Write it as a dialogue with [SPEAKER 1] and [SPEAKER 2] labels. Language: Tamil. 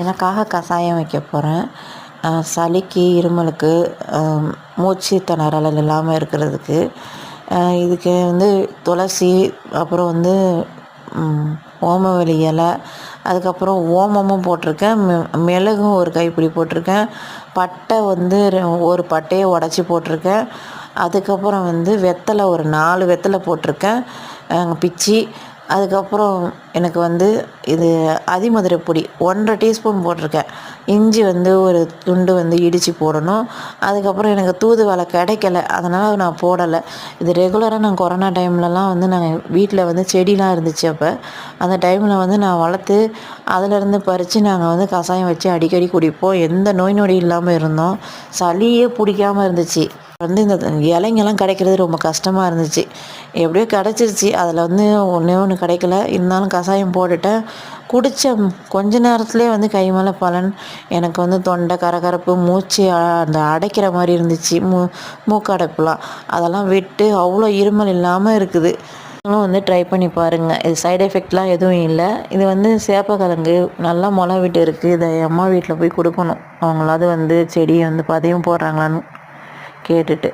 [SPEAKER 1] எனக்காக கஷாயம் வைக்க போகிறேன். சளிக்கு, இருமலுக்கு, மூச்சு திணறல் இல்லாமல் இருக்கிறதுக்கு. இதுக்கு வந்து துளசி, அப்புறம் வந்து ஓமவல்லி இலை, அதுக்கப்புறம் ஓமமும் போட்டிருக்கேன், மிளகும் ஒரு கைப்பிடி போட்டிருக்கேன், பட்டை வந்து ஒரு பட்டையை உடச்சி போட்டிருக்கேன், அதுக்கப்புறம் வந்து வெத்தலை ஒரு 4 வெத்தலை போட்டிருக்கேன் பிச்சி. அதுக்கப்புறம் எனக்கு வந்து இது அதிமதுரை பொடி 1½ டீஸ்பூன் போட்டிருக்கேன். இஞ்சி வந்து ஒரு துண்டு வந்து இடித்து போடணும். அதுக்கப்புறம் எனக்கு தூதுவளை கிடைக்கல, அதனால் நான் போடலை. இது ரெகுலராக நான் கொரோனா டைம்லலாம் வந்து நாங்கள் வீட்டில் வந்து செடிலாம் இருந்துச்சு. அப்போ அந்த டைமில் வந்து நான் வளர்த்து அதிலேருந்து பறித்து நாங்கள் வந்து கஷாயம் வச்சு அடிக்கடி குடிப்போம். எந்த நோய் நொடி இல்லாமல் இருந்தோம். சளியே பிடிக்காமல் இருந்துச்சு. வந்து இந்த இலைங்கெல்லாம் கிடைக்கிறது ரொம்ப கஷ்டமாக இருந்துச்சு. எப்படியோ கிடச்சிருச்சு. அதில் வந்து ஒன்றே ஒன்று கிடைக்கல, இருந்தாலும் கஷாயம் போட்டுட்டேன். குடித்த கொஞ்ச நேரத்துலேயே வந்து கை மேலே பலன். எனக்கு வந்து தொண்டை கரகரப்பு, மூச்சு அந்த அடைக்கிற மாதிரி இருந்துச்சு, மூக்கடைப்புலாம் அதெல்லாம் விட்டு அவ்வளோ இருமல் இல்லாமல் இருக்குது. நீங்களும் வந்து ட்ரை பண்ணி பாருங்கள். இது சைடு எஃபெக்ட்லாம் எதுவும் இல்லை. இது வந்து சேப்பக்கிழங்கு நல்லா முளை விட்டு இருக்குது. இதை அம்மா வீட்டில் போய் கொடுக்கணும். அவங்களாவது வந்து செடியை வந்து பதையும் போடுறாங்களான்னு கேட்டுட்டு